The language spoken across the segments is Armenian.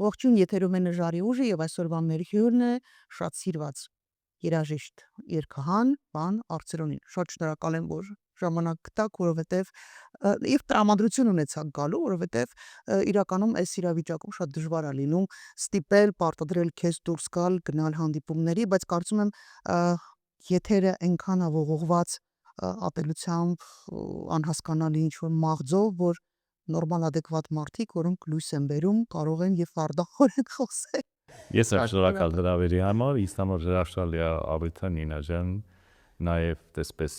Ողջույն եթերում է Նժարի ուժը եւ այսօրվա մեր հյուրն է շատ սիրված երաժիշտ երգահան Վան Արծրոնին։ Շատ շնորհակալ եմ, որ ժամանակ գտաք, որովհետեւ եւ տրամադրություն ունեցաք գալու, որովհետեւ իրականում այս իրավիճակում շատ դժվար է լինում ստիպել, պարտադրել քեզ դուրս գալ, գնալ հանդիպումների, բայց կարծում եմ եթերը այնքան է ողողված ատելությամբ, անհասկանալի ինչ-որ մաղձով, որ նորմալ adekvat մարդիկ, որոնք լույս են բերում, կարող են եւ վարդախորեն խոսել։ Ես եմ շնորհակալ դրավերի համար, ինձ համար հրաշալի է Աբիթա Նինա ջան, նաև տեսպես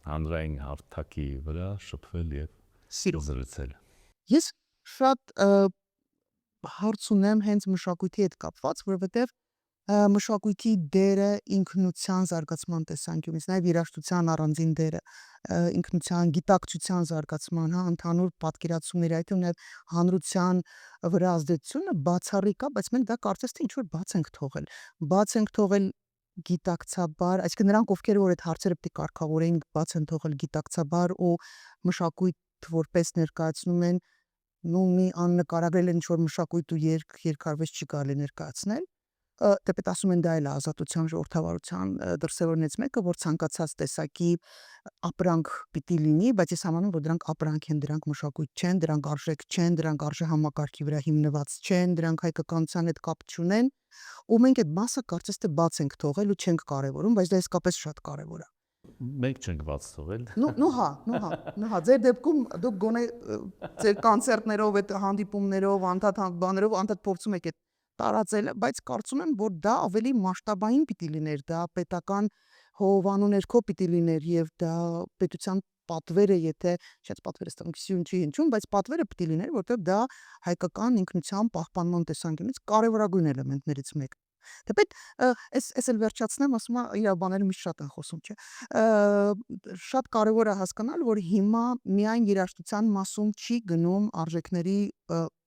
հանրային հարթակի վրա շփվել եւ զրուցել։ Ես շատ հարց ունեմ հենց մշակույթի հետ կապված, որովհետեւ մշակույթի դերը ինքնության զարգացման տեսանկյունից, նաև երաժշտության առանձին դերը, ինքնության գիտակցության զարգացման, ընդհանուր պատկերացումների, այդ նաև հանրության վրա ազդեցությունը բացառիկ է, բայց մենք դա կարծես թե ինչ-որ բաց ենք թողել գիտակցաբար, այսինքն նրանք, ովքեր որ այդ հարցերը պետք է կարգավորեն, բաց են թողել գիտակցաբար ու մշակույթ որպես ներկայացնում են, մի աննկարագրել են ինչ-որ մշակույթ ու երկարվեստի չի կարելի ներկայացնել։ Դեպետ ասում են դա էլ է ազատության ժողովրդավարության դրսևորներից մեկը, որ ցանկացած տեսակի ապրանք պիտի լինի, բայց ես համարում որ դրանք ապրանք են, դրանք մշակույթ չեն, դրանք արժեք չեն, դրանք արժե համակարգի վրա հիմնված չեն, դրանք հայկականության հետ կապ չունեն, ու մենք այդ մասը կարծես թե բաց ենք թողել ու չենք կարևորում, բայց դա իսկապես շատ կարևոր է։ Մենք չենք բաց թողել։ Նոհա, ձեր դեպքում դուք գոնե ձեր կոնցերտներով, այդ հանդիպումներով, անդադ բաներով անդադ փորձում եք այդ տարածել, բայց կարծում եմ, որ դա ավելի մասշտաբային պիտի լիներ, դա պետական հովանու ներքո պիտի լիներ եւ դա պետության պատվերը, եթե շատ պատվերը ստանքություն չի հնչում, բայց պատվերը պիտի լիներ, որտեղ դա հայկական ինքնության պահպանման տեսանկյունից կարևորագույն էլեմենտներից մեկը։ Դեպետ էս էլ վերջացնեմ, ասում եմ, իր բաները միշտ շատ են խոսում, չէ։ Շատ կարևոր է հասկանալ, որ հիմա միայն երաժշտության մասում չի գնում արժեքների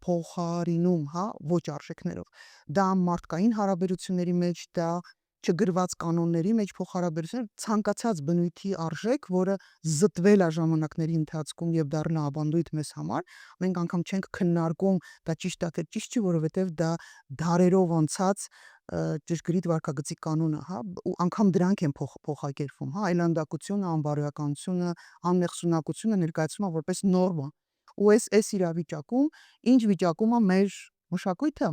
փոխարինում, հա, ոչ արժեքներով։ Դա մարդկային հարաբերությունների մեջ, դա չգրված կանոնների մեջ փոխհարաբերություն, ցանկացած բնույթի արժեք, որը զտվել է ժամանակների ընթացքում եւ դառնա ավանդույթ մեզ համար, մենք անգամ չենք քննարկում դա ճիշտ է թե ճիշտ չի, որովհետեւ դա դարերով անցած ճշգրիտ վարքագծի կանոն է, հա, ու անգամ դրանք են փոխակերպվում, հա, այլանդակությունը, անբարոյականությունը, անմեղսունակությունը ներկայացվում է որպես նորմա։ Ու այս իրավիճակում ինչ վիճակում է մեր մշակույթը։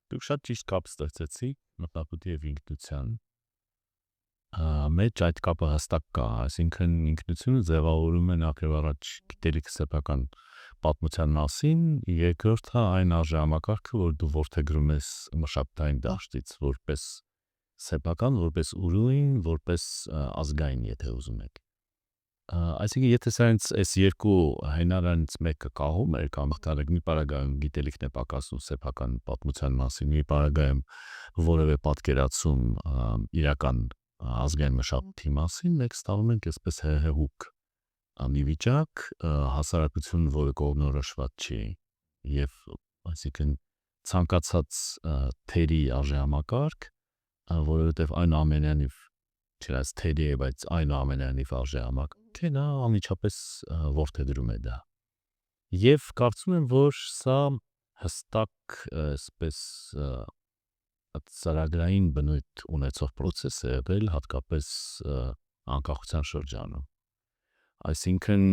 Դուք շատ ճիշտ կապ ստեղծեցիք մշակույթի եւ ինքնության մեջ այդ կապը հստակ կա, այսինքն ինքնությունը ձևավորում է նախ առաջ գիտելիք սեփական պատմության մասին, երկրորդը այն արժեհամակարգը, որ դու որդեգրում ես մշակութային դաշտից, որպես սեփական, որպես ուրույն, որպես ազգային, եթե ուզում եք։ Այսինքն եթե սրանց այս երկու հենարանից մեկը կահում է կամ մի պարագայում գիտելիքն է պակասում սեփական պատմության մասին, մի պարագայում որևէ պատկերացում իրական ազգային մշակույթի մասին, մենք ստանում ենք այսպես հեղուկ մի վիճակ, հասարակություն, որը կողմնորոշված չի, եւ այսինքն ցանկացած թերի արժեհամակարգ, որովհետեւ այնուամենայնիվ չնայած թերի է, բայց այնուամենայնիվ արժեհամակարգ է, նա անմիջապես որդեգրում է դա։ Եվ կարծում եմ, որ սա հստակ այսպես ծրագրային բնույթ ունեցող process է եղել հատկապես անկախության շրջանում։ Այսինքն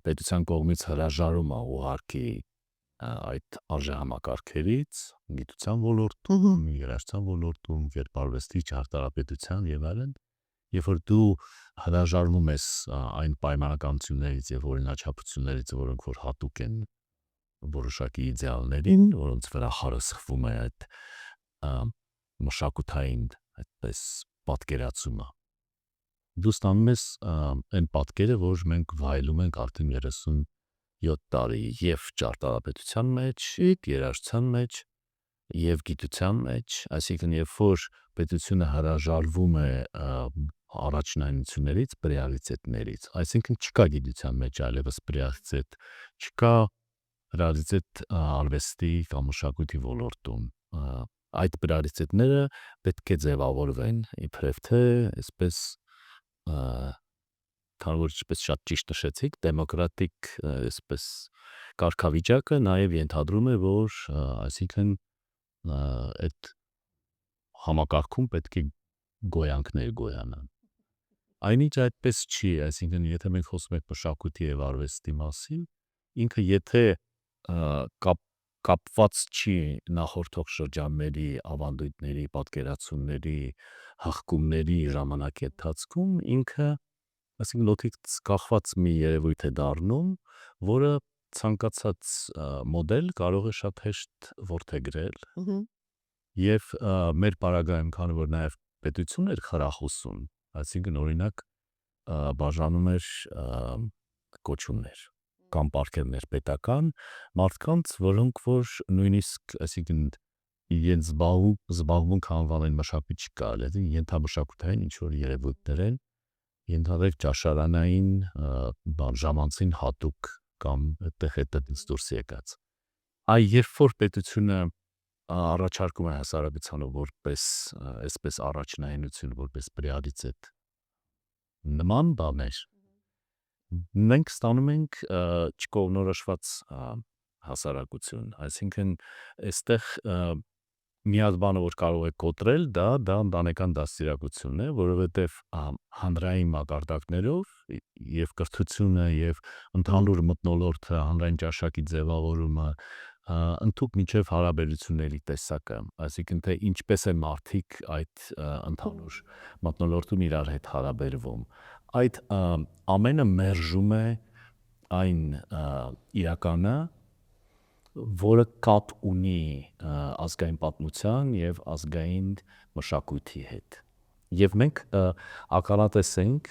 պետության կողմից հրաժարում է ուղարկի այդ արժեհամակարգերից գիտության ոլորտում, երաժշտության ոլորտում, կերպարվեստի, ճարտարապետության եւ այլն, երբ որ դու հրաժարվում ես այն պայմանականություններից եւ օրինաչափություններից, որոնք որ հատուկ են որոշակի իդեալներին, որոնց վրա հարսխվում է այդ մշակութային այդպես պատկերացումը, դու ստանում ես այն պատկերը, որ մենք վայելում ենք արդեն 37 տարի եւ ճարտարապետության մեջ, երաժշտության մեջ եւ գիտության մեջ, այսինքն երբ որ պետությունը հրաժարվում է առաջնայնություններից, պրեալիզետներից, այսինքն չկա գիտության մեջ այլևս պրեալիզետ, չկա ռեալիզետ արվեստի կամ մշակույթի ոլորտում, այդ պրեալիզետները պետք է ձևավորվեն իբրև թե այսպես քանի որ ինչպես շատ ճիշտ նշեցիք, դեմոկրատիկ այսպես կարգավիճակը նաև ենթադրում է, որ այսինքն այդ համակարգում պետք է գոյանքներ գոյանան։ Այնինչ այդպես չի, այսինքն եթե մենք խոսում ենք մշակույթի եւ արվեստի մասին, ինքը եթե կապված չի նախորդող շրջանների, ավանդույթների, պատկերացումների, հղկումների ժամանակի ընթացքում, ինքը այսինքն լոթից կախված մի երևույթ է դառնում, որը ցանկացած մոդել կարող է շատ հեշտ որդեգրել եւ մեր պարագայում, քանի որ նաեւ պետություն էր խրախուսում, այսինքն օրինակ բաժանում էր կոչումներ կամ պարգևներ պետական մարդկանց, որոնք որ նույնիսկ այսինքն իրենց զբաղմունք անվանեն մշակույթ չկա, ենթամշակութային ինչ-որ երևույթներ են, ենթադրեք ճաշարանային ժամանցին հատուկ կամ այդտեղ հետից դուրս եկած։ Երբ որ պետությունը առաջարկում է հասարակությանը որպես այսպես առաջնայինություն, որպես պրիորիտետ նման բաներ, մենք ստանում ենք չկողմնորոշված հասարակություն, այսինքն այստեղ մի հատ բանը, որ կարող է կոտրել, դա ընտանեկան դաստիարակությունն է, որովհետև հանրային մակարդակներով եւ կրթությունը եւ ընդհանուր մթնոլորտը, հանրային ճաշակի ձևավորումը, ընդհանուր մինչև հարաբերությունների տեսակը, այսինքն թե ինչպես է մարդիկ այդ ընդհանուր մթնոլորտում իրար հետ հարաբերվում, այդ ամենը մերժում է այն իրականը, որը կապ ունի ազգային պատմության եւ ազգային մշակույթի հետ։ Եվ մենք ականատես ենք,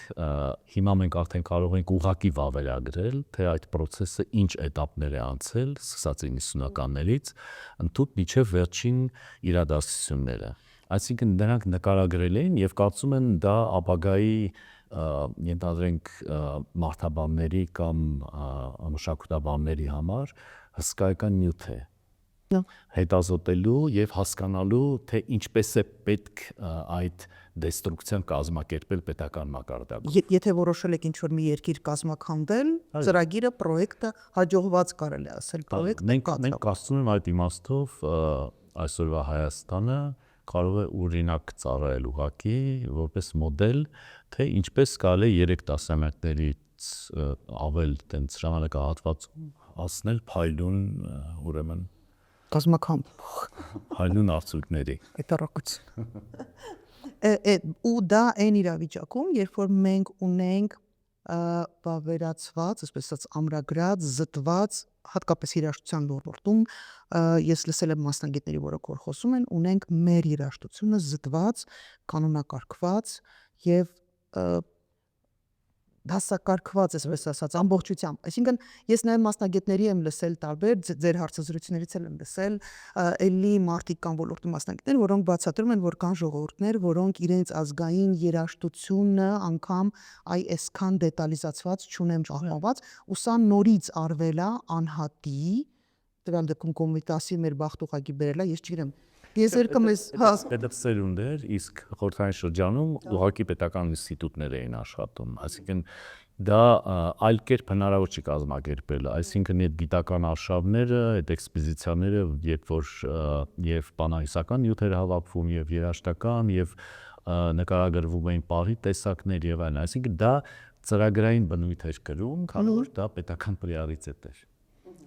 հիմա մենք արդեն կարող ենք ուղղակի վավերագրել, թե այդ process-ը ինչ էտապներ է անցել, սկսած 90-ականներից, ընդհուպ մինչև վերջին իրադարձությունները։ Այսինքն նրանք նկարագրել են եւ կարծում են դա ապագայի ենթադրենք մարդաբանների կամ մշակութաբանների համար հսկայական նյութ է հետազոտելու եւ հասկանալու, թե ինչպես է պետք այդ դեստրուկցիան կազմակերպել պետական մակարդակում։ Եթե որոշել եք ինչ-որ մի երկիր կազմաքանդել, ծրագիրը, պրոյեկտը հաջողված կարելի ասել, պրոյեկտը մենք կարծում եմ այդ իմաստով այսօրվա Հայաստանը կարող է օրինակ ծառայել ուղղակի որպես մոդել, թե ինչպես կարելի է 3 տասնամյակներից ավել տենց ժամանակահատվածում հասնել փայլուն ուրեմն փայլուն արդյունքների։ Հետառակություն։ Ու դա այն իրավիճակում, երբ որ մենք ունենք վավերացված, այսպես ասած ամրագրած, զտված, հատկապես երաժշտության ոլորտում, ես լսել եմ մասնագետների, որոնք որ խոսում են, ունենք մեր երաժշտությունը զտված, կանոնակարգված եւ դասակարգված, այսպես ասած, ամբողջությամբ։ Այսինքն ես նաև մասնագետների եմ լսել տարբեր, ձեր հարցազրույցներից եմ լսել, էլի մարդիկ կան ոլորտի մասնագետներ, որոնք բացատրում են, որ կան ժողովուրդներ, որոնք իրենց ազգային երաժշտությունը անգամ այսքան դետալիզացված չունեն պահպանված, ու սա նորից արվել է անհատի, տվյալ դեպքում Կոմիտասի մեր բախտուղակի բերելա, ես չգիտեմ։ Ես երկում ես սերունդ էր, իսկ խորհրդային շրջանում ուղղակի պետական ինստիտուտներ էին աշխատում, այսինքն դա այլ կերպ հնարավոր չի կազմակերպել, այսինքն այդ գիտական արշավները, այդ էքսպոզիցիաները, երբ որ եւ բանահյուսական նյութեր հավաքվում եւ երաժշտական եւ նկարագրվում էին պարի տեսակներ եւ այլն, այսինքն դա ծրագրային բնույթ էր կրում, քանի որ դա պետական պրիորիտետ էր։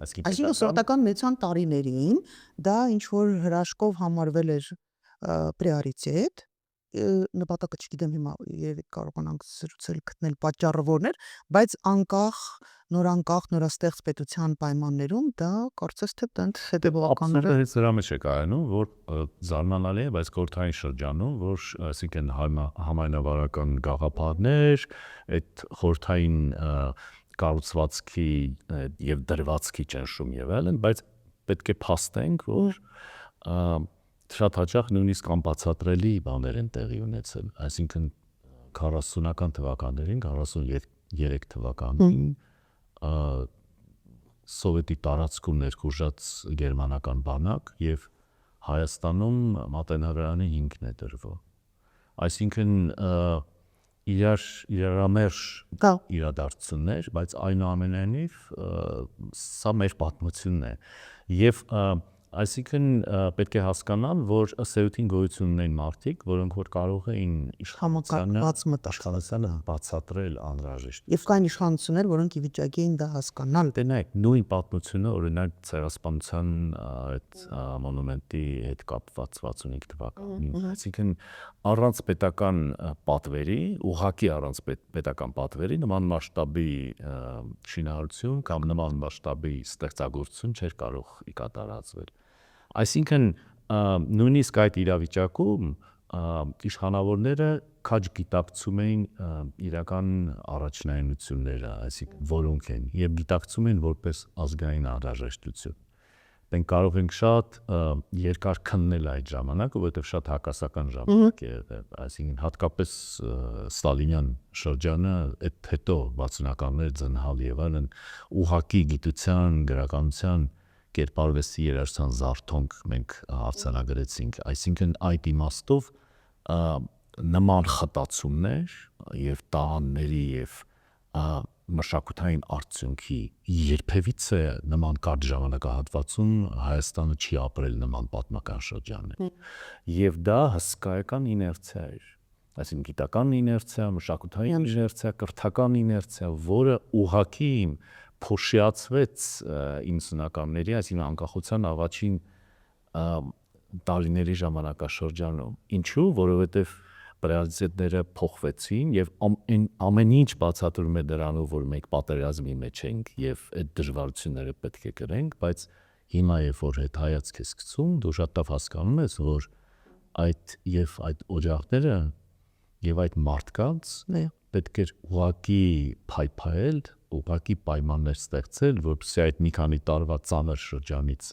Այսինքն սովետական մեծան տարիներին դա ինչ որ հրաշքով համարվել էր պրիորիտետ, նպատակը չգիտեմ հիմա երևի կարողանանք զրուցել գտնել պատճառը որն էր, բայց անկախ նորաստեղծ պետության պայմաններում դա կարծես թե տենց հետևողականները Absolutely սրա մեջ է կայանում, որ զարմանալի է, բայց խորհրդային շրջանում, որ այսինքն համայնավարական գաղափարներ, այդ խորհրդային կառուցվածքի եւ դրվածքի ճնշում եւ այլն, բայց պետք է փաստենք, որ շատ հաճախ նույնիսկ անբացատրելի բաներ են տեղի ունեցել, այսինքն 40-ական թվականներին, 43 թվականին սովետի տարածքում ներխուժած գերմանական բանակ եւ Հայաստանում մատենարարանի հիմքն է դրվում։ Այսինքն իրարամերժ Դա իրադարձություններ, բայց այնուամենայնիվ սա մեր պատմությունն է եւ այսինքն պետք է հասկանալ, որ ըստ էության գոյություն ունեն մարդիկ, որոնք որ կարող էին համակարգված մտածել իշխանությանը բացատրել անհրաժեշտ։ եւ կային իշխանություններ, որոնք ի վիճակի էին դա հասկանալ։ Տենայք նույն պատմությունը օրինակ ցեղասպանության այդ մոնումենտի հետ կապված 65 թվականին, այսինքն առանց պետական պատվերի, ուղղակի առանց պետական պատվերի նման մասշտաբի շինարարություն կամ նման մասշտաբի ստեղծագործություն չէր կարող կատարածվել։ Այսինքն նույնիսկ այդ իրավիճակում իշխանավորները քաջ գիտակցում էին իրական առաջնայնությունները, այսինքն որոնք են եւ գիտակցում են որպես ազգային անհրաժեշտություն։ Մենք կարող ենք շատ երկար քննել այդ ժամանակը, որովհետև շատ հակասական ժամանակ է, այսինքն հատկապես ստալինյան շրջանը, այդ հետո 60-ականներ ծնհալ եւ այլն ուղակի գիտության, գրականության կերպարվեստի երաժշտության զարթոնք մենք արձանագրեցինք, այսինքն այդ իմաստով նման խտացումներ եւ տաղանների եւ մշակութային արդյունքի երբևիցե նման կարճ ժամանակահատվածում Հայաստանը չի ապրել նման պատմական շրջանը եւ դա հսկայական իներցիա էր, այսինքն գիտական իներցիա, մշակութային իներցիա, կրթական իներցիա, որը ուղղակի փոշիացվեց 90-ականների, այսինքն անկախության առաջին տարիների ժամանակաշրջանում։ Ինչու՞, որովհետև ռեալիտետները փոխվեցին եւ ամեն ինչ բացատրում է դրանով, որ մենք պատերազմի մեջ ենք եւ այդ դժվարությունները պետք է կրենք, բայց հիմա երբ որ այդ հայացք ես գցում, դու շատ լավ հասկանում ես, որ այդ օջախները եւ այդ մարդկանց պետք է ուղղակի փայփայել, ուղղակի պայմաններ ստեղծել, որպեսզի այդ մի քանի տարվա ծանր շրջանից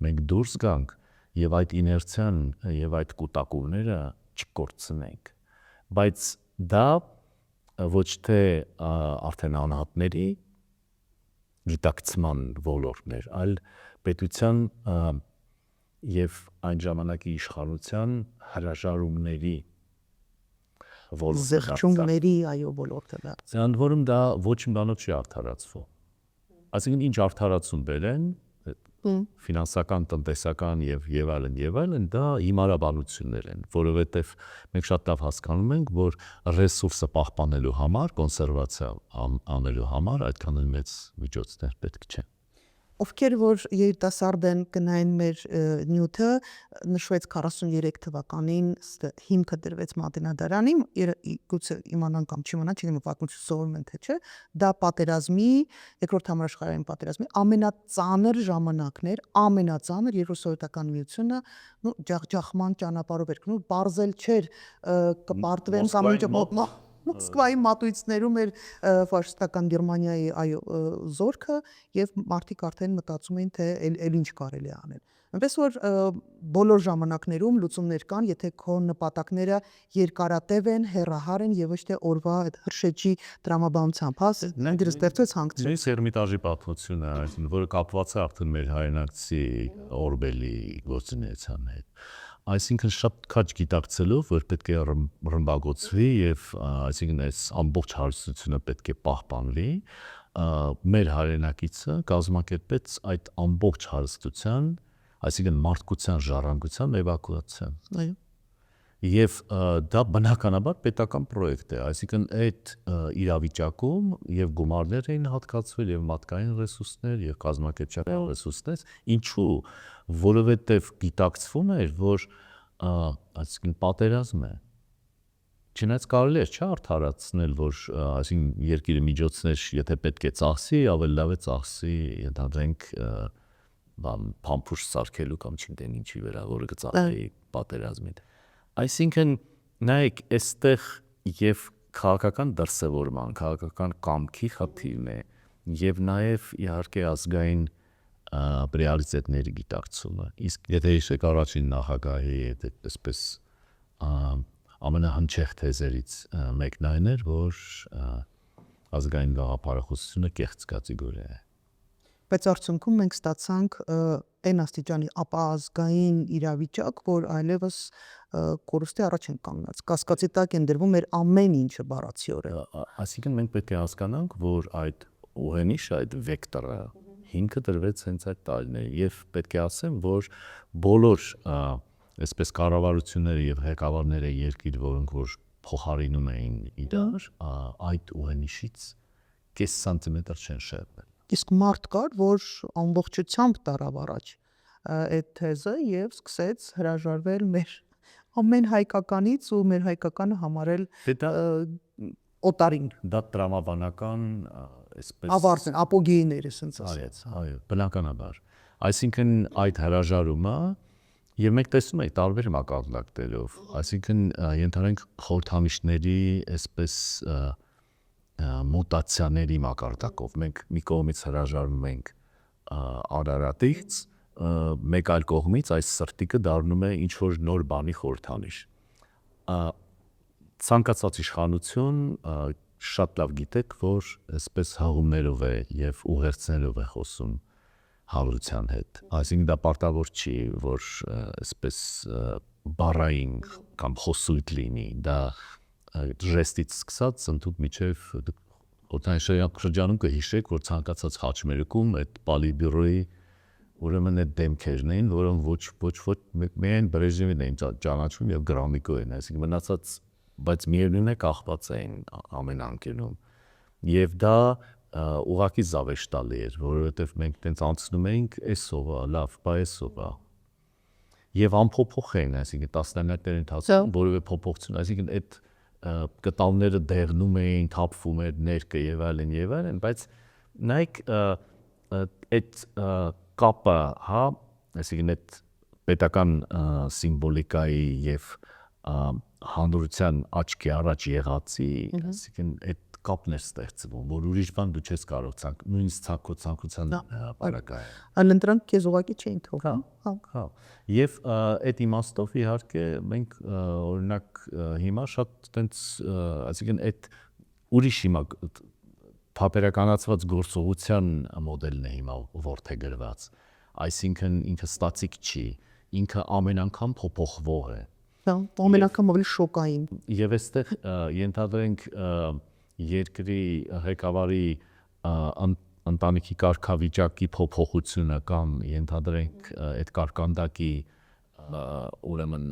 մենք դուրս գանք եւ այդ իներցիան եւ այդ կուտակումները չկորցնենք, բայց դա ոչ թե արդեն անհատների գիտակցման ոլորտներ, այլ պետության եւ այն ժամանակի իշխանության հրաժարումների ոլորտ, զեղչումների ոլորտը դա։ Ընդ որում դա ոչ մի բանով չի արդարացվում։ Այսինքն ինչ արդարացում բերեն ֆինանսական, տնտեսական եւ այլն, դա հիմարաբանություններ են, որովհետեւ մենք շատ լավ հասկանում ենք, որ ռեսուրսը պահպանելու համար, կոնսերվացիա անելու համար այդքան մեծ միջոցներ պետք չեն։ Ովքեր որ երիտասարդ են գնային մեր նյութը նշվեց 43 թվականին հիմքը դրվեց Մատենադարանի, գուցե իմանան կամ չիմանան, չգիտեմ պատմություն սովորում են թե չէ, դա պատերազմի, երկրորդ համաշխարհային պատերազմի ամենածանր ժամանակն էր, ամենածանր, երբ որ սովետական միությունը ջախջախման ճանապարհով էր գնում, բարձել չէր կպարտվեն կամ ինչ Մոսկվայի մատույցներում էր ֆաշիստական Գերմանիայի զորքը եւ մարդիկ արդեն մտածում էին թե էլ ինչ կարելի է անել։ Այնպես որ բոլոր ժամանակներում լուծումներ կան, եթե քո նպատակները երկարատև են, հեռահար են եւ ոչ թե օրվա այդ հրշեջի տրամաբանությամբ, հա, դրս ստեղծվեց հանգցրել։ Նույնիսկ Էրմիտաժի պատմությունը, այսինքն որը կապված է արդեն մեր հայրենակցի Օրբելի գործունեության հետ։ Այսինքն շատ քաջ գիտակցելով, որ պետք է ռմբագործվի եւ այսինքն այս ամբողջ հարստությունը պետք է պահպանվի, մեր հայրենակիցը կազմակերպեց այդ ամբողջ հարստության, այսինքն մարդկության ժառանգության էվակուացիան։ Այո։ Եվ դա բնականաբար պետական պրոյեկտ է, այսինքն այդ իրավիճակում եւ գումարներ էին հատկացվել եւ մարդկային ռեսուրսներ եւ կազմակերպչական ռեսուրսներ, ինչու, որովհետեւ գիտակցվում էր, որ այսինքն պատերազմ է։ Չնայած կարելի է չէ արդարացնել, որ այսինքն երկիրը միջոցներ, եթե պետք է ծախսի, ավելի լավ է ծախսի, ընդհանրենք փամփուշտ սարքելու կամ չգիտեմ ինչի վրա, որը կծախի պատերազմին։ Այսինքն նայեք, այստեղ եւ քաղաքական դրսևորման, քաղաքական կամքի խնդիրն է եւ նաեւ իհարկե ազգային ռեալիտետների գիտակցումը։ Իսկ եթե հիշեք առաջին նախագահի այսպես ամենահնչեղ թեզերից մեկն այն էր, որ ազգային գաղափարախոսությունը կեղծ կատեգորիա է։ բայց արդյունքում մենք ստացանք այն աստիճանի ապազգային իրավիճակ, որ այլևս կորուստի առաջ են կանգնած, կասկածի տակ են դրվում մեր ամեն ինչը բառացիորեն։ Այսինքն մենք պետք է հասկանանք, որ այդ ուղենիշը, այդ վեկտորը հիմքը դրվեց հենց այդ տարիներին, եւ պետք է ասեմ, որ բոլոր այսպես կառավարությունները եւ ղեկավարները երկիր, որոնք որ փոխարինում էին իրար, այդ ուղենիշից կես սանտիմետր չեն շեղվել։ Իսկ մարդ կար, որ ամբողջությամբ տարավ առաջ այդ թեզը եւ սկսեց հրաժարվել մեր ամեն հայկականից ու մեր հայկականը համարել օտարին։ Դա տրամաբանական այսպես ավարտն ապոգեյներ էսենց ասած։ Այո, բնականաբար։ Այսինքն այդ հրաժարումը եւ մենք տեսնում ենք տարբեր մակարդակներով, այսինքն ենթադրենք խորհրդանիշների այսպես մուտացիաների մակարդակով մենք մի կողմից հրաժարվում ենք Արարատից, մեկ այլ կողմից այս սրտիկը դառնում է ինչ որ նոր բանի խորհրդանիշ։ Ցանկացած իշխանություն շատ լավ գիտեք, որ այսպես հաղումներով է եւ ուղերձներով է խոսում հանրության հետ։ Այսինքն դա պարտավոր չի, որ այսպես բառային կամ խոսույթ լինի, դա ժեստից սկսած ընդհանուր միջև օտանշայակ շրջանում կհիշեք, որ ցանկացած խաչմերուկում այդ Պալիբյուրոյի ուրեմն այդ դեմքերն էին, որոնք ոչ միայն Բրեժնևին էին ճանաչում եւ Գրամիկոյին, այսինքն մնացած, բայց միևնույն է կախված էին ամեն անկյունում։ Եվ դա ուղղակի զավեշտալի էր, որովհետեւ մենք տենց անցնում էինք էսովա, լավ, բա էսովա։ Եվ անփոփոխ էին, այսինքն տասնամյակների ընթացքում որևէ փոփոխություն, այսինքն այդ կտավները դեղնում էին, թափվում էր ներկը եւ այլն, բայց նայեք այդ կապը, հա, այսինքն այդ պետական սիմվոլիկայի եւ հանրության աչքի առաջ եղածի, այսինքն այդ կապն էր ստեղծվում, որ ուրիշ բան դու չես կարող նույնիսկ ցանկության բարակայել։ Անընտրանք քեզ ուղակի չէին թողնում։ Հա։ Եվ այդ իմաստով իհարկե մենք օրինակ հիմա շատ տենց, այսինքն այդ ուրիշ հիմա թափերականացված գործողության մոդելն է հիմա որդեգրված, այսինքն ինքը ստատիկ չի, ինքը ամեն անգամ փոփոխվող է։ Ամեն անգամ ավելի շոկային։ Եվ այստեղ ենթադրենք երկրի ղեկավարի ընտանիքի կարգավիճակի փոփոխությունը կամ ենթադրենք այդ կարկանդակի ուրեմն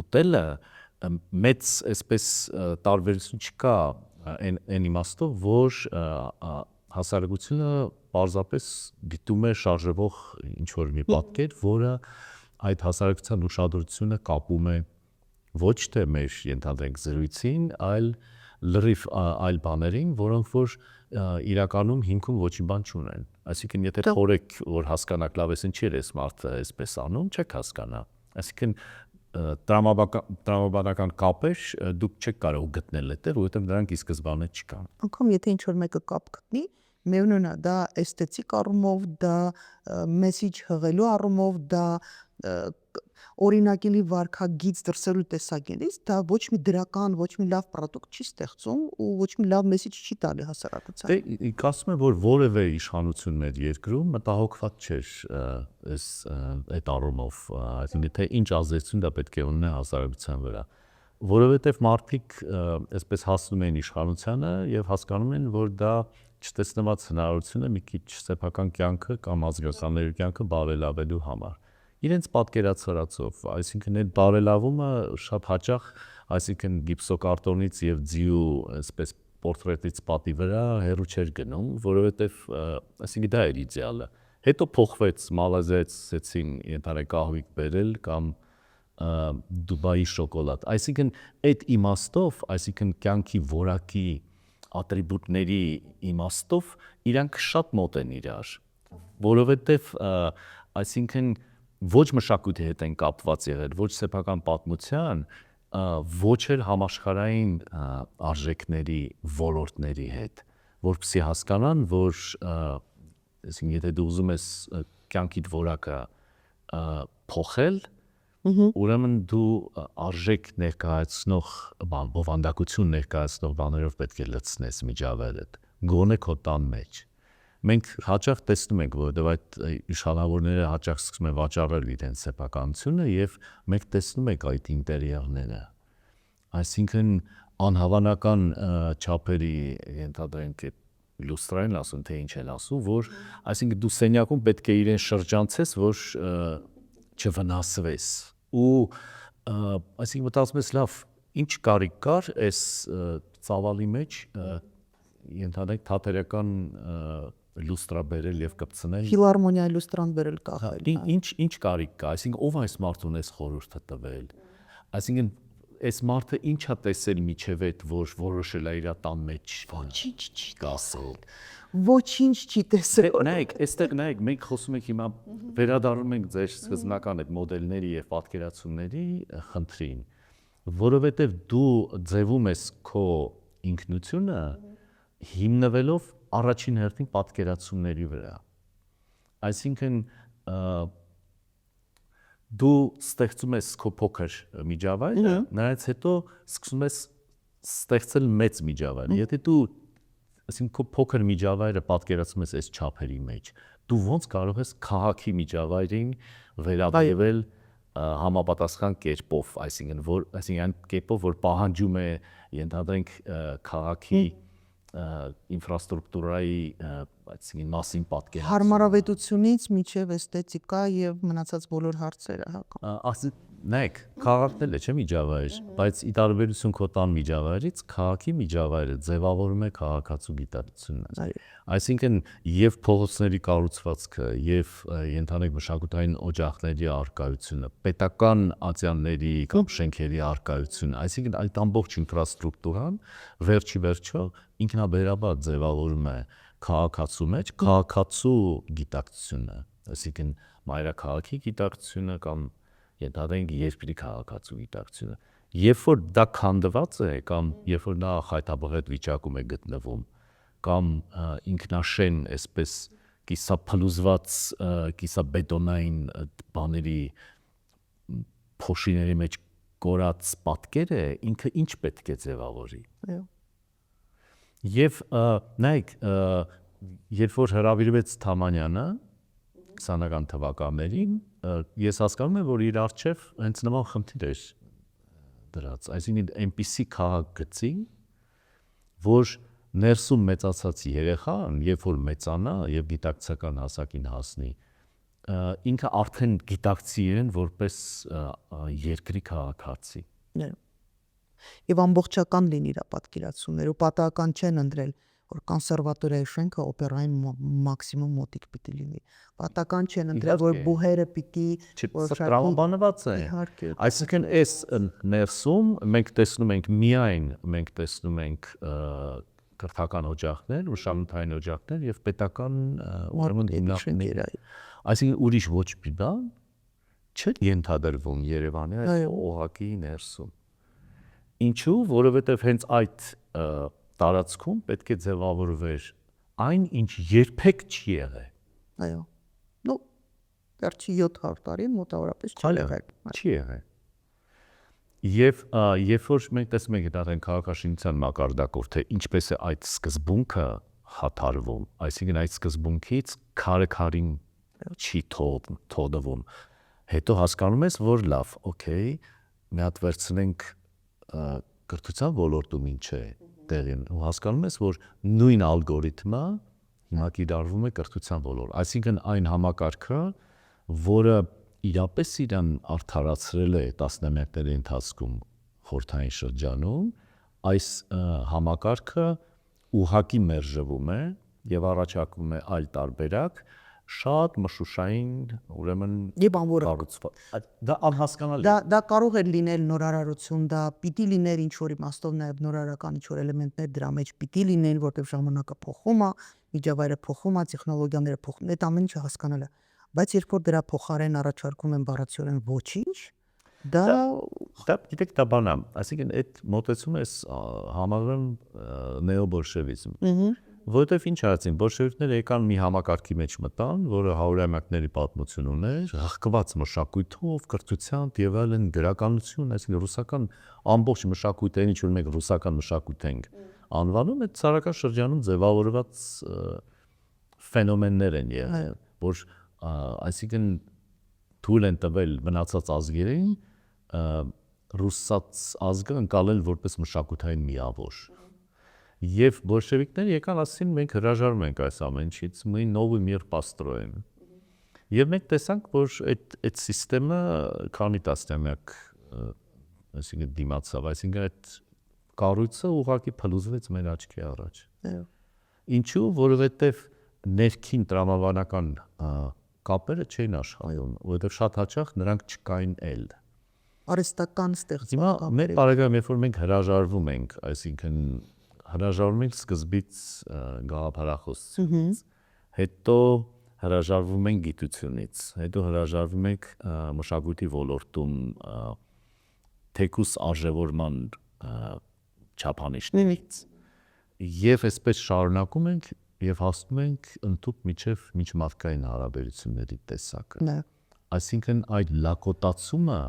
ուտելը մեծ այսպես տարբերություն չկա այն իմաստով, որ հասարակությունը պարզապես դիտում է շարժվող ինչ որ մի պատկեր, որը այդ հասարակության ուշադրությունը կապում է ոչ թե մեր ենթադրենք զրույցին, այլ լրիվ այլ բաներին, որոնք որ իրականում հիմքում ոչինչ բան չունեն։ Այսինքն եթե խորեք որ հասկանաք լավ էս ինչի է այս մարդը այսպես անում, չեք հասկանա։ Այսինքն տրամաբանական կապեր դուք չեք կարող գտնել այդտեղ, որովհետև դրանք ի սկզբանե չկան։ Անկամ եթե ինչ որ մեկը կապ գտնի, միևնույնն է, դա էսթետիկ առումով, դա մեսիջ հղելու առումով, դա օրինակելի վարքագիծ դրսելու տեսակետից, դա ոչ մի դրական, ոչ մի լավ պրոդուկտ չի ստեղծում ու ոչ մի լավ մեսիջ չի տալի հասարակությանը։ Դե ասում եմ, որ որևէ իշխանություն մեր երկրում մտահոգված չէր այս այդ առումով, այսինքն թե ինչ ազդեցություն դա պետք է ունենա հասարակության վրա, որովհետև մարդիկ այսպես հասնում են իշխանությանը եւ հասկանում են, որ դա չտեսնված հնարավորություն է մի քիչ սեփական կյանքը կամ ազգականների կյանքը բարելավելու համար։ Իրենց պատկերացրածով, այսինքն այդ բարելավումը շատ հաճախ, այսինքն գիպսոկարտոնից եւ ձիու այսպես պորտրետից պատի վրա հեռու չէր գնում, որովհետեւ այսինքն դա էր իդեալը։ Հետո փոխվեց, մալազիացին ենթարե կահույք բերել կամ Դուբայի շոկոլադ։ Այսինքն այդ իմաստով, այսինքն կյանքի որակի ատրիբուտների իմաստով իրանք շատ մոտ են իրար, որովհետեւ այսինքն ոչ մշակույթի հետ են կապված եղել, ոչ սեփական պատմության, ոչ էլ համաշխարհային արժեքների ոլորտների հետ, որպեսզի հասկանան, որ այսինքն եթե դու ուզում ես կյանքիդ որակը փոխել, ուրեմն դու արժեք ներկայացնող բովանդակություն ներկայացնող բաներով պետք է լցնես միջավայրդ, գոնե քո տան մեջ։ մենք հաճախ տեսնում ենք, որովհետև այդ իշխանավորները հաճախ սկսում են վաճառել իրենց սեփականությունը եւ մենք տեսնում ենք այդ ինտերիերները։ Այսինքն անհավանական չափերի ենթադրենք իլյուստրային ասում թե ինչ են ասում, որ այսինքն դու սենյակում պետք է իրեն շրջանցես, որ չվնասվես։ Ու այսինքն մտածում ես լավ, ինչ կարիք կար այս ծավալի մեջ ենթադրենք թատերական լուստրա բերել եւ կպցնել ֆիլհարմոնիա լուստրան բերել կախել։ Ինչ կարիք կա, այսինքն ով այս մարդուն էս խորհուրդը տվել։ Այսինքն այս մարդը ինչա տեսել միջև այդ, որ որոշել է իր տան մեջ Ոչինչ չի կասել։ Ոչինչ չի տեսել։ Նայեք, այստեղ նայեք, մենք խոսում ենք հիմա վերադառնում ենք ձեր սկզբնական այդ մոդելների եւ պատկերացումների խնդրին, որովհետեւ դու ձևում ես քո ինքնությունը հիմնվելով առաջին հերթին պատկերացումների վրա։ Այսինքն դու ստեղծում ես քո փոքր միջավայրը, նրանից հետո սկսում ես ստեղծել մեծ միջավայր։ Եթե դու այսինքն քո փոքր միջավայրը պատկերացնում ես այս չափերի մեջ, դու ոնց կարող ես քաղաքի միջավայրին վերաբերվել համապատասխան կերպով, այսինքն այն կերպով, որ պահանջում է ենթադրենք քաղաքի ինֆրաստրուկտուրայի այսինքն մասին պատկերացում։ Հարմարավետությունից միջև էսթետիկա եւ մնացած բոլոր հարցերը, հա։ Նայեք, քաղաքն էլ է, չէ՞ միջավայր, բայց ի տարբերություն քո տան միջավայրից քաղաքի միջավայրը ձևավորում է քաղաքացու գիտակցությունը։ Այսինքն եւ փողոցների կառուցվածքը եւ ենթանեք մշակութային օջախների առկայությունը, պետական ատյանների կամ շենքերի առկայությունը, այսինքն այդ ամբողջ ինֆրաստրուկտուրան վերջի վերջո ինքնաբերաբար ձևավորում է քաղաքացու մեջ քաղաքացու գիտակցությունը, այսինքն մայրաքաղաքի գիտակցությունը կամ ենթադրենք երկրի քաղաքացու գիտակցությունը։ Երբ որ դա քանդված է կամ երբ որ նա խայտաբղետ վիճակում է գտնվում կամ ինքնաշեն այսպես կիսափլուզված կիսաբետոնային բաների փոշիների մեջ կորած պատկեր է, ինքը ինչ պետք է ձևավորի։ Եվ նայեք, երբ որ հրավիրվեց Թամանյանը 20-ական թվականներին, ես հասկանում եմ, որ իր առջև հենց նման խնդիր էր դրած, այսինքն այնպիսի քաղաք գծի, որ ներսում մեծացած երեխան, երբ որ մեծանա եւ գիտակցական հասակին հասնի, ինքը արդեն գիտակցի իրեն որպես երկրի քաղաքացի։ Եվ ամբողջական լինի իր պատկերացումները, ու պատահական չեն ընտրել որ կոնսերվատորիայի շենքը օպերային մաքսիմում մոտիկ պիտի լինի։ Պատահական չեն ընտրել որ բուհերը պիտի տրամաբանված է։ Այսինքն այս ներսում մենք տեսնում ենք կրթական օջախներ, մշակութային օջախներ եւ պետական ուրեմն հիմնարկներ։ Այսինքն ուրիշ ոչ մի բան չենթադրվում Երևանի այս օղակի ներսում։ Ինչու՞, որովհետեւ հենց այդ տարածքում պետք է ձևավորվեր այն, ինչ երբեք չի եղել։ Այո։ Ну, վերջի 700 տարին մոտավորապես չի եղել։ Չի եղել։ Եվ երբ որ մենք տեսնում ենք դա քաղաքաշինության մակարդակով, թե ինչպես է այդ սկզբունքը հաթարվում, այսինքն այդ սկզբունքից քարը-քարին չի թողնվում։ Հետո հասկանում ես, որ լավ, օքեյ, մի հատ վերցնենք կրթության ոլորտում ինչ է տեղին, ու հասկանում ես, որ նույն ալգորիթմը հիմա կիրառվում է կրթության ոլորտ, այսինքն այն համակարգը, որը իրապես իրան արդարացրել է տասնամյակների ընթացքում խորհրդային շրջանում, այս համակարգը ուղղակի մերժվում է եւ առաջարկվում է այլ տարբերակ, շատ մշուշային, ուրեմն եւ անորոշ։ Դա անհասկանալի։ Դա կարող է լինել նորարարություն, դա պիտի լիներ ինչ որ իմաստով նաեւ նորարարական ինչ որ էլեմենտներ դրա մեջ պիտի լինեն, որտեղ ժամանակը փոխում է, միջավայրը փոխում է, տեխնոլոգիաները փոխում են, այդ ամեն ինչը հասկանալի է։ Բայց երբ որ դրա փոխարեն առաջարկում են բառացիորեն ոչինչ, դա գիտեք դա բան է, այսինքն այդ մոտեցումը համարվում նեոբոլշևիզմ։ Որովհետև ինչ արեցին, բոլշևիկները եկան մի համակարգի մեջ մտան, որը հարյուրամյակների պատմություն ուներ, հղկված մշակույթով, կրթությամբ եւ այլն գրականություն, այսինքն ռուսական ամբողջ մշակույթը, ինչ որ մենք ռուսական մշակույթ ենք անվանում, այդ ցարական շրջանում ձևավորված ֆենոմեններ են եղել, որ այսինքն թույլ են տվել մնացած ազգերին ռուսաց ազգը ընկալել որպես մշակութային միավոր։ Եվ բոլշևիկները եկան ասին մենք հրաժարվում ենք այս ամեն ինչից, мы новый мир построим։ Եվ մենք տեսանք, որ այդ համակարգը քանի տասնամյակ այսինքն դիմացավ, այսինքն այդ կառույցը ուղղակի փլուզվեց մեր աչքի առաջ։ Ինչու՞, որովհետև ներքին տրամաբանական կապերը չէին աշխատում, որովհետև շատ հաճախ նրանք չկային էլ։ Արհեստական Հիմա մեր բարեկամ, երբ որ մենք հրաժարվում ենք, այսինքն հրաժարվում ենք սկզբից գաղափարախոսությունից, հետո հրաժարվում ենք գիտությունից, հետո հրաժարվում ենք մշակույթի ոլորտում թեկուս արժևորման չափանիշներից։ Եվ այսպես շարունակում ենք եւ հասնում ենք ընդհանուր միջմարդկային հարաբերությունների տեսակը։ Այսինքն այդ լակոտացումը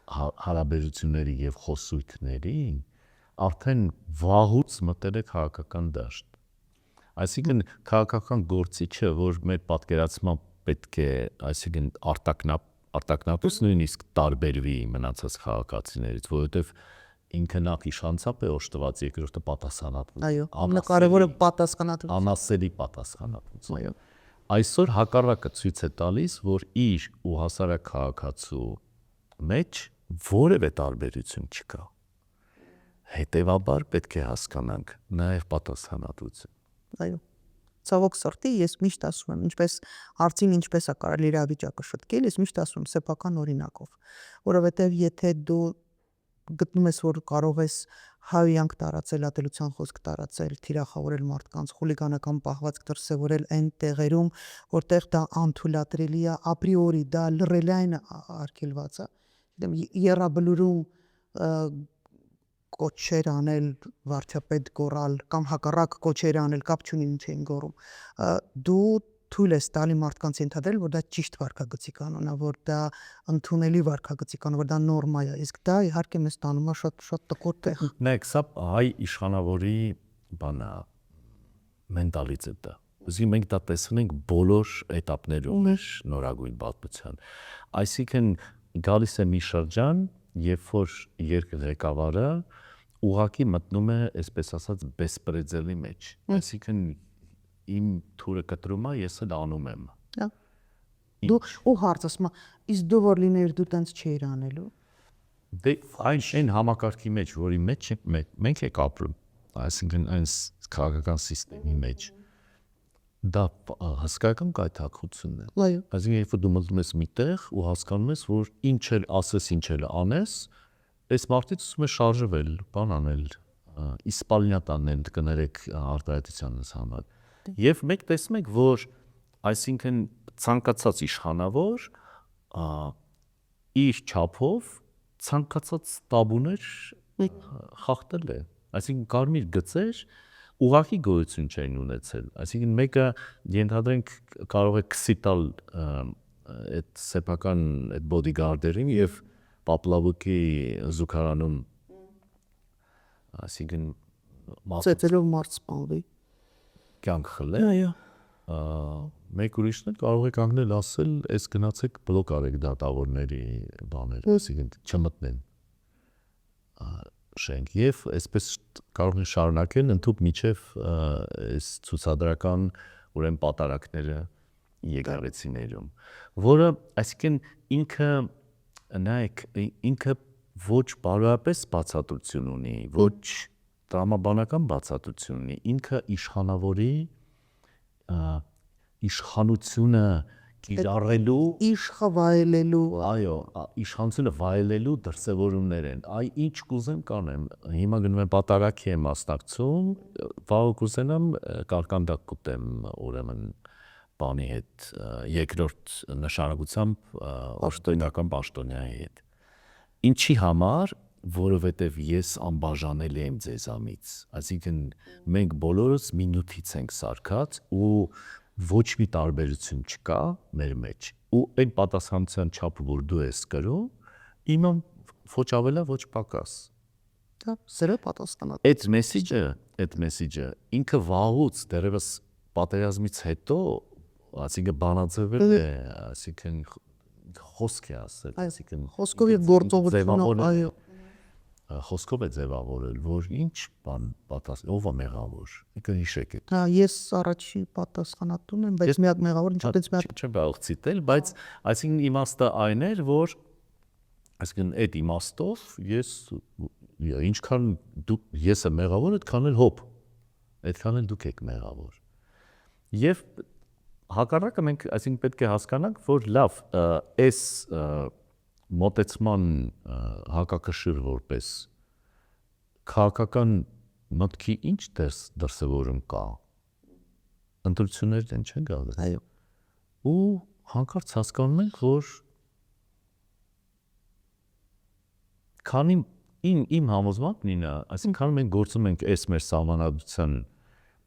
հարաբերությունների եւ խոսույթների արդեն վաղուց մտել է քաղաքական դաշտ։ Այսինքն քաղաքական գործիչը, որ մեր պատկերացմամբ պետք է, այսինքն արտակնապուս նույնիսկ տարբերվի մնացած քաղաքացիներից, որովհետև ինքը նախ իշխանցապ է օժտված, երկրորդը պատասխանատվություն։ Այո, ամենակարևորը պատասխանատվություն։ Անասելի պատասխանատվություն։ Այո։ Այսօր հակառակը ցույց է տալիս, որ իր ու հասարակ քաղաքացու մեջ որևէ տարբերություն չկա։ Հետևաբար պետք է հասկանանք նաև պատասխանատվություն։ Այո։ Ցավոք սրտի ես միշտ ասում եմ, ինչպես հարցին ինչպես է կարելի իրավիճակը շտկել, ես միշտ ասում եմ սեփական օրինակով, որովհետև եթե դու գտնում ես, որ կարող ես հայոյանք տարածել, ատելության խոսք տարածել, թիրախավորել մարդկանց, խուլիգանական պահվածք դրսևորել այն տեղերում, որտեղ դա անթույլատրելի է, ապրիորի դա լռելային արգելված է, եռաբլուրում կոչեր անել, վարչապետ գոռալ կամ հակառակ կոչեր անել, կապ չունի ինչ էին գոռում, դու թույլ ես տալի մարդկանց ենթադրել, որ դա ճիշտ վարքագծի կանոն է, որ դա ընդունելի վարքագծի կանոն, որ դա նորմա է, իսկ դա իհարկե մեզ տանում է շատ տկոր տեղ։ Նայեք, սա հայ իշխանավորի բանա մենտալիտետը։ Ուզում մենք դա տեսնում ենք բոլոր этаպներում նորագույն պատմության։ Այսինքն գալիս է մի շրջան, երբ որ երկրղեկավարը ուղղակի մտնում է, այսպես ասած, բեսպրեդելի մեջ։ Այսինքն իմ թուրը կտրում է, ես էլ անում եմ։ Դու ու հարցս մա, իսկ դու որ լինեիր դու տենց չէիր անելու։ Դե այն համակարգի մեջ, որի մեջ մենք ենք ապրում, այսինքն այն քաղաքական համակարգի մեջ, դա հսկայական կայթակղությունն է։ Այո։ Այսինքն երբ դու մտնում ես միտեղ ու հասկանում ես, որ ինչ էլ ասես, ինչ էլ անես, այս մարդից ուզում է շարժվել, բան անել, իսպալնյա տանել, կներեք արտահայտությանս համար։ Եվ մենք տեսնում ենք, որ այսինքն ցանկացած իշխանավոր իր չափով ցանկացած տաբուներ խախտել է։ Այսինքն կարմիր գծեր ուղղակի գոյություն չեն ունեցել։ Այսինքն մեկը ենթադրենք կարող է քսի տալ այդ սեփական այդ բոդիգարդերին եւ Պապլավուկի զուգարանում այսինքն ծեծելով մարդ սպանվի։ Կյանք խլել։ Այո։ Մեկ ուրիշն էլ կարող է կանգնել ասել, այս գնացեք բլոկ արեք դատավորների բաները, այսինքն չմտնեն շենք եւ այսպես կարող են շարունակել ընդհանուր միջև այս ցուցադրական ուրեմն պատարակները եկեղեցիներում, որը այսինքն ինքը ոչ բարոյապես բացատրություն ունի, ոչ տրամաբանական բացատրություն ունի, ինքը իշխանավորի իշխանությունը կիրառելու, իշխը վայելելու, այո, իշխանությունը վայելելու դրսևորումներ են։ Այ ինչ կուզեմ կանեմ, հիմա գնում եմ պատարակի եմ մասնակցում, վաղը կուզենամ կարկանդակ կուտեմ ուրեմն բանի հետ, երկրորդ նշանակությամբ օժտոնական պաշտոնյայի հետ։ Ինչի համար, որովհետև ես անբաժանել եմ ձեզանից, այսինքն մենք բոլորս մինութից ենք սարքած ու ոչ մի տարբերություն չկա մեր մեջ ու այն պատասխանության չափը որ դու ես կրում իմը ոչ ավելա ոչ պակաս դա սերը պատասխանատու այդ մեսիջը ինքը վաղուց դեռևս պատերազմից հետո, այսինքն բանաձևել է, այսինքն խոսք է ասել, այսինքն խոսքով եւ գործողությունով, այո, խոսքով է ձևավորել, որ ինչ բան պատասխան, ով է մեղավոր, հիշեք եք։ հա, ես առաջի պատասխանատուն եմ, բայց մի հատ մեղավոր ինչպես մի հատ չեմ կարող ցիտել, բայց այսինքն իմաստը այն էր, որ այսինքն այդ իմաստով ես ինչքան ես եմ մեղավոր, այդքան էլ հոп, այդքան էլ դուք եք մեղավոր։ Եվ հակառակը մենք այսինքն պետք է հասկանանք, որ լավ, այս մոտեցման հակակշիռ որպես քաղաքական մտքի ինչ դրսևորում կա, ընտրություններն չեն գալու, այո, ու հանկարծ հասկանում ենք, որ քանի իմ համոզմանքն ինը, այսինքն մենք գործում ենք այս մեր սահմանադրության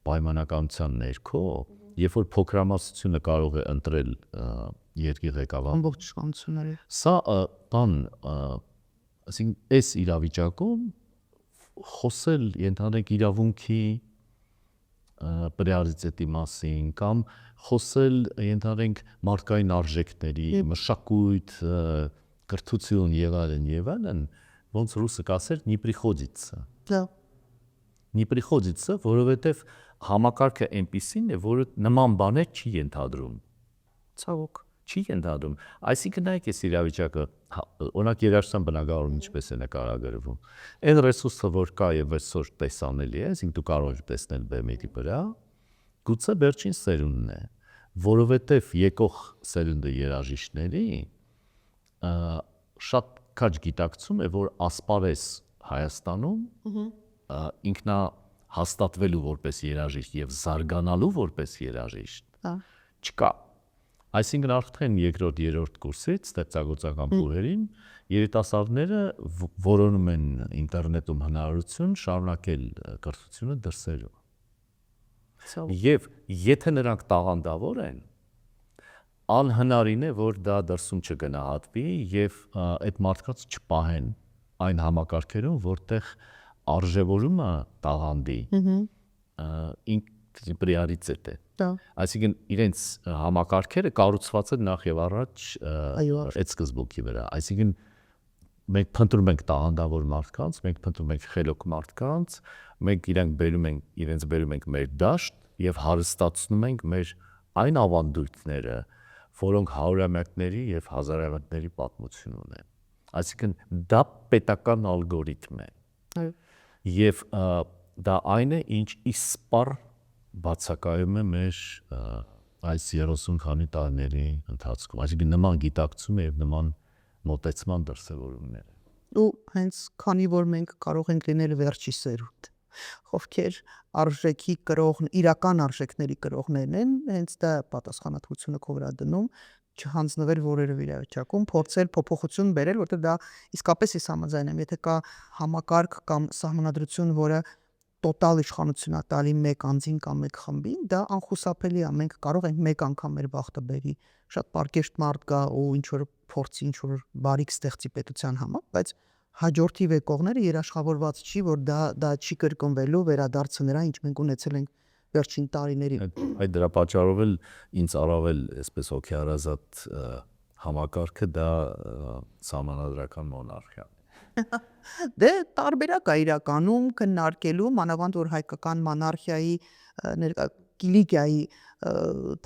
պայմանականության ներքո, երբ որ փոքրամասնությունը կարող է ընտրել երկրի ղեկավար, ամբողջ իշխանությունները։ սա բան, այսինքն այս իրավիճակում խոսել ընդհանրենք իրավունքի պրիորիտետի մասին կամ խոսել ընդհանրենք մարդկային արժեքների, մշակույթ, կրթություն եւ այլն, ոնց ռուսը կասեր, не приходится։ Դա Неприходится, որովհետև համակարգը այնպիսին է, որ նման բաներ չի ենթադրում։ ցավոք։ Չի ենթադրում։ Այսինքն նայեք այս իրավիճակը, օրինակ երաշտության բնակարանը ինչպես է նկարագրվում։ Այն ռեսուրսը, որ կա եւ այսօր տեսանելի է, այսինքն դու կարող ես տեսնել բեմերի վրա, գուցե վերջին սերունդն է, որովհետև եկող սերունդը երաժիշտների շատ քաջ գիտակցում է, որ ասպարես Հայաստանում ինքնա հաստատվելու որպես երաժիշտ եւ զարգանալու որպես երաժիշտ չկա։ Այսինքն արդեն երկրորդ, երրորդ կուրսից ստեղծագործական փուլերին երիտասարդները որոնում են ինտերնետում հնարավորություն շարունակել կրթությունը դրսերում։ Եվ եթե նրանք տաղանդավոր են, անհնարին է, որ դա դրսում չգնահատվի եւ այդ մարդկանց չպահեն այն համակարգերում, որտեղ արժևորումը տաղանդի պրիորիտետ է։ Այսինքն իրենց համակարգերը կառուցված են նախ եւ առաջ այդ սկզբունքի վրա։ Այսինքն մենք փնտրում ենք տաղանդավոր մարդկանց, մենք փնտրում ենք խելոք մարդկանց, մենք իրենց բերում ենք մեր դաշտ եւ հարստացնում ենք մեր այն ավանդույթները, որոնք հարյուրամյակների եւ հազարամյակների պատմություն ունեն։ Այսինքն դա պետական ալգորիթմ է։ Այո։ Եվ դա այն է, ինչ իսպառ բացակայում է մեր այս 30 քանի տարիների ընթացքում։ Այսինքն նման գիտակցում եւ նման մոտեցման դրսևորումները։ Ու հենց քանի որ մենք կարող ենք լինել վերջի սերունդ, ովքեր արժեքի կրողն, իրական արժեքների կրողներն են, հենց դա պատասխանատվությունը քո վրա դնում, չհանձնվել որևէ իրավիճակում, փորձել փոփոխություն բերել, որտեղ դա իսկապես ես համաձայն եմ, եթե կա համակարգ կամ սահմանադրություն, որը տոտալ իշխանություն է տալի մեկ անձին կամ մեկ խմբին, դա անխուսափելի է, մենք կարող ենք մեկ անգամ մեր բախտը բերի, շատ պարկեշտ մարդ կա ու ինչ որ փորձի, ինչ որ բարիք ստեղծի պետության համար, բայց հաջորդի եկողները երաշխավորված չի, որ դա չի կրկնվելու, վերադարձը նրա, ինչ մենք ունեցել ենք վերջին տարիներին։ Այդ դրա պատճառով էլ ինձ առավել այսպես հոգեհարազատ համակարգը դա սահմանադրական մոնարխիան է։ Դե տարբերակ է իրականում քննարկելու, մանավանդ որ հայկական մոնարխիայի Կիլիկիայի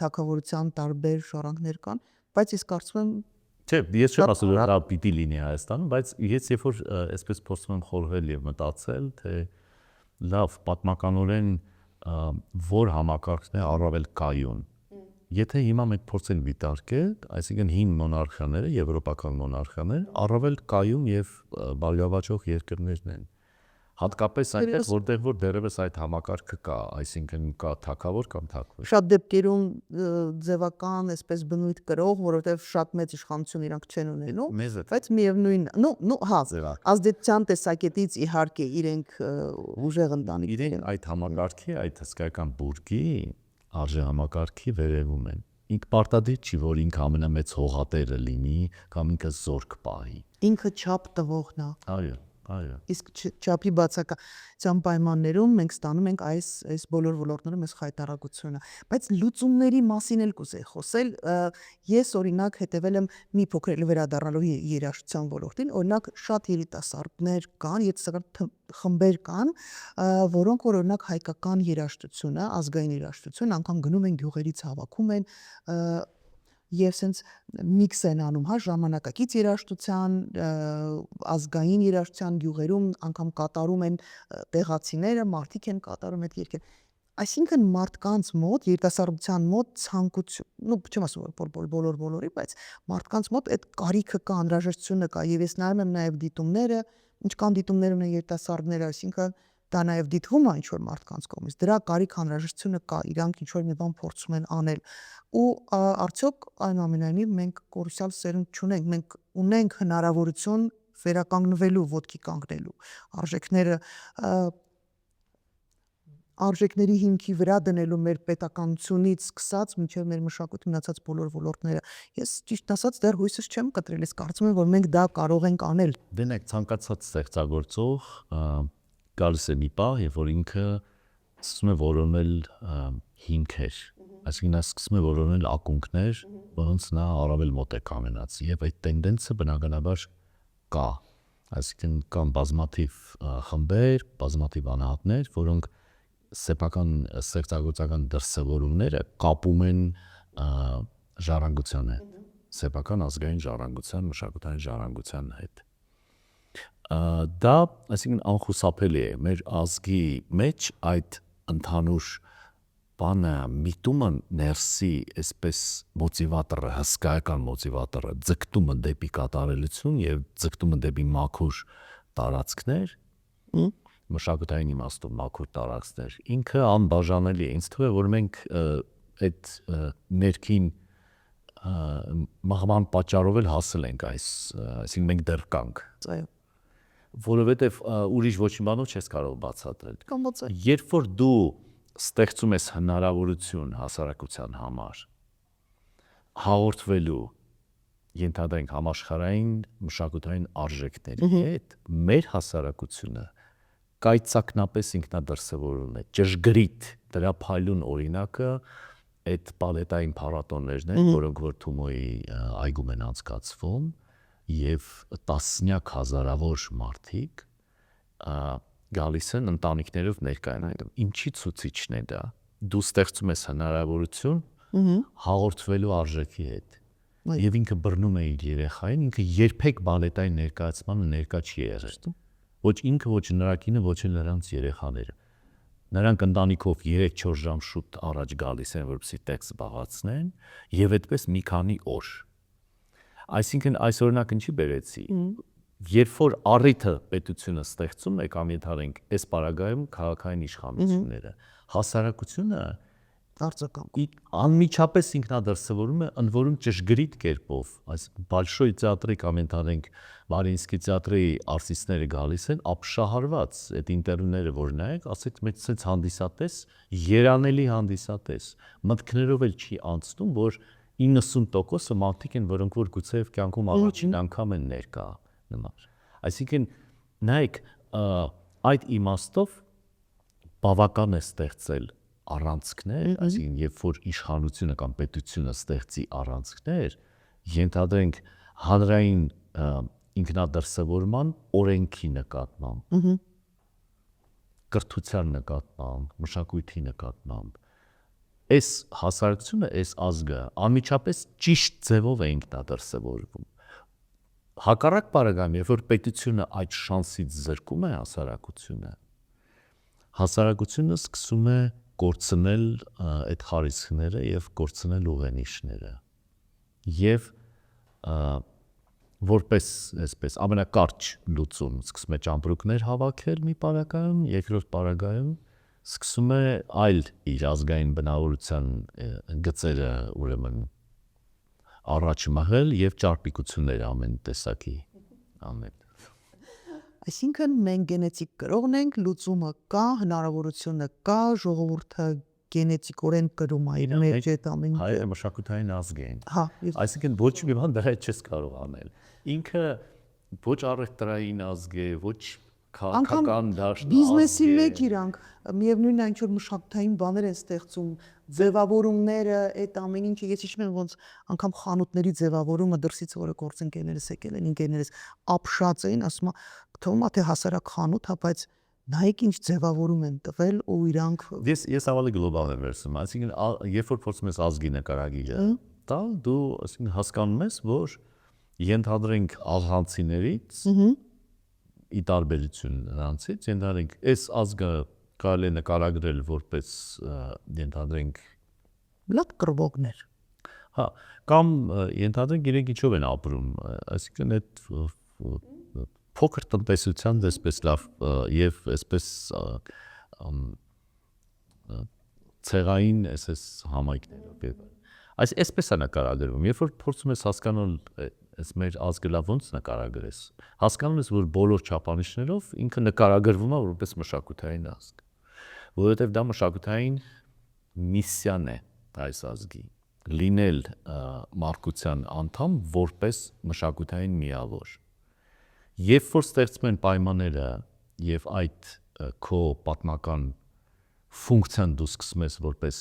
թագավորության տարբեր շարանքներ կան, բայց ես կարծում եմ Չէ, ես չեմ ասում, որ դա պիտի լինի Հայաստանում, բայց ես երբ որ այսպես փորձում եմ խորհել եւ մտածել, թե լավ, պատմականորեն որ համակարգն է առավել կայուն։ Եթե հիմա մենք փորձենք դիտարկել, այսինքն հին մոնարխիաները, եվրոպական մոնարխիաները առավել կայուն եւ բարգավաճող երկրներն են։ Հատկապես այնտեղ, որտեղ որ դեռևս այդ համակարգը կա, այսինքն կա թագավոր կամ թագվոր։ Շատ դեպքերում ձևական, այսպես բնույթ կրող, որովհետև շատ մեծ իշխանություն իրանք չեն ունենում, բայց միևնույն, հա, ազդեցության տեսակետից իհարկե իրենք ուժեղ ընտանիք իրենք այդ համակարգի, այդ հսկայական բուրգի արժեհամակարգի վերևում են։ Ինք պարտադիր չի, որ ինքը ամենամեծ հողատերը լինի կամ ինքը զորք պահի։ Ինքը չափ տվողն է։ Այո։ այո։ Իսկ չափի բացակայության պայմաններում մենք ստանում ենք այս բոլոր ոլորտներում այս խայտարակությունը, բայց լուծումների մասին էլ կուզեի խոսել։ Ես օրինակ հետևել եմ մի փոքր վերադառնալու երաժշտության ոլորտին, օրինակ շատ երիտասարդներ կան, երիտասարդ խմբեր կան, որոնք օրինակ հայկական երաժշտությունը, ազգային երաժշտություն անգամ գնում են գյուղերից հավաքում են եւ սենց միքս են անում, հա, ժամանակակից երաժշտության, ազգային երաժշտության գյուղերում անգամ կատարում են տեղացիները, մարդիկ են կատարում այդ երգերը։ Այսինքն մարդկանց մոտ, երիտասարդության մոտ ցանկություն, չեմ ասում բոլորի, բայց մարդկանց մոտ այդ կարիքը կա, անհրաժեշտությունը կա եւ ես նայում եմ նաեւ դիտումները, ինչ կան դիտումներ ունեն երիտասարդները, այսինքն դա նաեւ դիտվում է ինչ որ մարդկանց կողմից։ Դրա կարիք անհրաժեշտությունը կա, իրանք ինչ որ մի բան փորձում են անել։ Ու արդյոք այնուամենայնիվ մենք կորուսյալ սերունդ չունենք, մենք ունենք հնարավորություն վերականգնվելու, ոտքի կանգնելու արժեքների հիմքի վրա դնելու մեր պետականությունից սկսած մինչև մեր մշակույթի մնացած բոլոր ոլորտները։ Ես ճիշտ ասած դեռ հույսս չեմ կտրել, ես կարծում եմ, որ մենք դա կարող ենք անել։ Դենեք ցանկացած ստեղծագործող գալիս է մի պահ, երբ որ ինքը սկսում է որոնել հիմքեր, այսինքն նա սկսում է որոնել ակունքներ, որոնց նա առավել մոտ է կամենաց, եւ այդ տենդենսը բնականաբար կա, այսինքն կան բազմաթիվ խմբեր, բազմաթիվ անհատներ, որոնք սեփական ստեղծագործական դրսևորումները կապում են ժառանգության հետ, սեփական ազգային ժառանգության, մշակութային ժառանգության հետ։ Դա, այսինքն անխուսափելի է մեր ազգի մեջ այդ ընդհանուր բանը միտումը ներսի այսպես մոտիվատորը, հսկայական մոտիվատորը, ձգտումը դեպի կատարելություն եւ ձգտումը դեպի մաքուր տարածքներ, մշակութային իմաստով մաքուր տարածքներ, ինքը անբաժանելի է։ Ինձ թվում է, որ մենք այդ ներքին մղման պատճառով էլ հասել ենք այսինքն մենք դեռ կանք։ Այո։ Որովհետև ուրիշ ոչ մի բանով չես կարող բացատրել։ Կամ ո՞ց է։ Երբ որ դու ստեղծում ես հնարավորություն հասարակության համար հաղորդվելու ենթադրենք համաշխարհային մշակութային արժեքների հետ, մեր հասարակությունը կայծակնապես ինքնադրսևորումն է, ճշգրիտ դրա փայլուն օրինակը այդ պալետային փառատոներն են, որոնք որ Թումոյի այգում են անցկացվում եւ տասնյակ հազարավոր մարդիկ գալիս են ընտանիքներով ներկայանալու։ Ինչի ցուցիչն է դա։ Դու ստեղծում ես հնարավորություն հաղորդվելու արժեքի հետ։ Եվ ինքը բռնում է իր երեխային, ինքը երբեք բալետային ներկայացմանը ներկա չի եղել։ Ոչ ինքը, ոչ նրա կինը, ոչ էլ նրանց երեխաները։ Նրանք ընտանիքով 3-4 ժամ շուտ առաջ գալիս են, որպեսզի տեքստ զբաղացնեն, եւ այդպես մի քանի օր։ Այսինքն այս օրինակ ինչի բերեցի։ Երբ որ առիթը պետությունը ստեղծում է կամ ենթադրենք այս պարագայում քաղաքային իշխանությունները, հասարակությունը անմիջապես ինքնադրսևորում է ընդ որում ճշգրիտ կերպով, այս Բոլշոյ թատրի կամ ենթադրենք Մարինսկի թատրի արտիստները գալիս են ապշահարված այդ ինտերվյուները որ նայեք, ասեք մեծ ցած հանդիսատես, երանելի հանդիսատես, մտքներով էլ չի անցնում, որ 90%-ը մարդիկ են, որոնք որ գուցեև կյանքում առաջին անգամ են ներկա նման։ Այսինքն նայեք այդ իմաստով բավական է ստեղծել առանցքներ, այսինքն երբ որ իշխանությունը կամ պետությունը ստեղծի առանցքներ, ենթադրենք հանրային ինքնադրսևորման օրենքի նկատմամբ, կրթության նկատմամբ, մշակույթի նկատմամբ, այս հասարակությունը, այս ազգը անմիջապես ճիշտ ձևով է ինքնադրսևորվում։ Հակառակ բaragam, երբ որ պետությունը այդ շանսից զրկում է հասարակությունը սկսում է կորցնել այդ խարիսխները եւ կորցնել ուղենիշները։ Եվ որպես այսպես ամենակարճ լուծում սկսում է ճամպրուկներ հավաքել մի պարագայում, երկրորդ պարագայում սկսում է այլ իր ազգային բնավորության գծերը ուրեմն առաջ մղել եւ ճարպիկություններ ամեն տեսակի անել։ Այսինքն մենք գենետիկ կրողն ենք, լուծումը կա, հնարավորությունը կա, ժողովուրդը գենետիկորեն կրում է իր մեջ այդ ամեն ինչը։ Հայը մշակութային ազգ են։ Հա, այսինքն ոչ մի բան դրա հետ չես կարող անել։ Ինքը ոչ առևտրային ազգ է, ոչ Անգամ քաղաքական դաշտ բիզնեսի մեջ իրանք միևնույնն է ինչ որ մշակութային բաներ են ստեղծում, ձևավորումները, այդ ամեն ինչը ես հիշում եմ ոնց անգամ խանութների ձևավորումը դրսից որը գործընկերներս եկել են, ինգեներս ապշած էին, ասում եմ, թվում է թե հասարակ խանութ, հա, բայց նայեք ինչ ձևավորում են տվել ու իրանք ես ավելի գլոբալ եմ վերցնում, այսինքն երբ որ փորձում ես ազգի նկարագիրը, դա դու այսինքն հասկանում ես, որ ենթադրենք ալհանցիներից ի տարբերություն նրանցից, ենթադրենք այս ազգը կարելի է նկարագրել որպես ենթադրենք լավ կրվողներ։ հա, կամ ենթադրենք իրենք ինչով են ապրում, այսինքն այդ փոքր տնտեսության դեսպես լավ եւ այսպես ցեղային այսպես համայնքներով այսպես է նկարագրվում, երբ որ փորձում ես հասկանալ այս մեր ազգը լավ ոնց նկարագրես, հասկանում ես, որ բոլոր չափանիշներով ինքը նկարագրվում է որպես մշակութային ազգ, որովհետև դա մշակութային միսիան է այս ազգի, լինել մարդկության անդամ որպես մշակութային միավոր։ Երբ որ ստեղծում են պայմանները եւ այդ քո պատմական ֆունկցիան դու սկսում ես որպես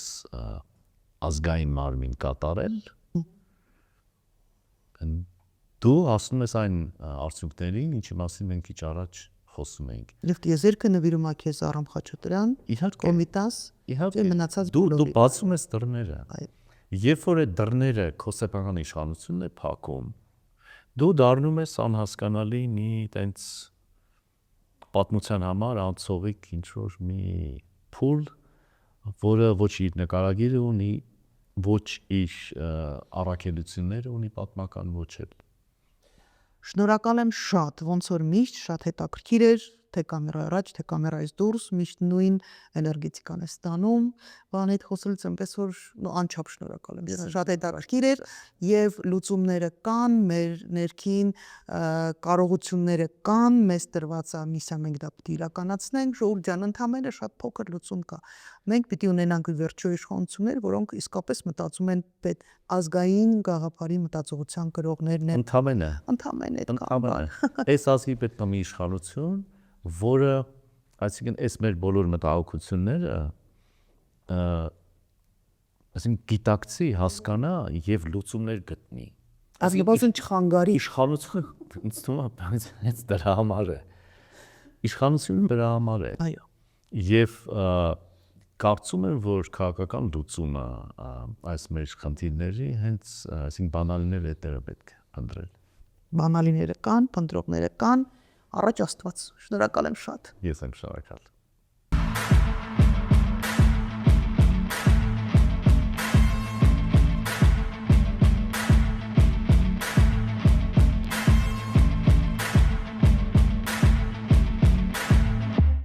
ազգային մարմին կատարել, դու հասնում ես այն արդյունքներին, ինչի մասին մենք քիչ առաջ խոսում էինք։ Եվ եզերքը նվիրում է քեզ Արամ Խաչատրյան, Կոմիտաս, իհարկե մնացած դու բացում ես դռները։ Այո։ Երբ որ այդ դռները քո սեփական իշխանությունն է փակում, դու դառնում ես անհասկանալի մի տենց պատմության համար անցողիկ ինչ որ մի փուլ, որը ոչ իր նկարագիրը ունի, ոչ իր առաքելությունները ունի պատմական, ոչ էլ։ Շնորհակալ եմ շատ, ոնց որ միշտ շատ հետաքրքիր էր, թե կամերայի առաջ, թե կամերայից դուրս, միշտ նույն էներգետիկան է ստանում, բան հետ խոսելուց այնպես որ անչափ շնորհակալ եմ։ Շատ հետաքրքիր էր եւ լուծումները կան, մեր ներքին կարողությունները կան, մեզ տրված է միսիա, մենք դա պետք է իրականացնենք, ժողովուրդ ջան, ընդհանրապես շատ փոքր լուծում կա։ Մենք պետք է ունենանք վերջո իշխանություններ, որոնք իսկապես մտածում են պետ ազգային գաղափարի մտածողության կրողներն են։ Ընդհանրապես այս ազգի պետք է մի իշխանություն, որը այսինքն այս մեր բոլոր մտահոգությունները այսինքն գիտակցի, հասկանա եւ լուծումներ գտնի։ Ազգաբազն չխանգարի։ Իշխանությունը ինձ թվում է հենց դրա համար է։ Իշխանությունը դրա համար է։ Այո։ Եվ կարծում եմ, որ քաղաքական լուծումը այս մեր խնդիրների հենց այսինքն բանալիներ հետերը պետք է ընտրել։ Բանալիները կան, փնտրողները կան, առաջ Աստված։ Շնորհակալ եմ շատ։ Ես եմ շնորհակալ։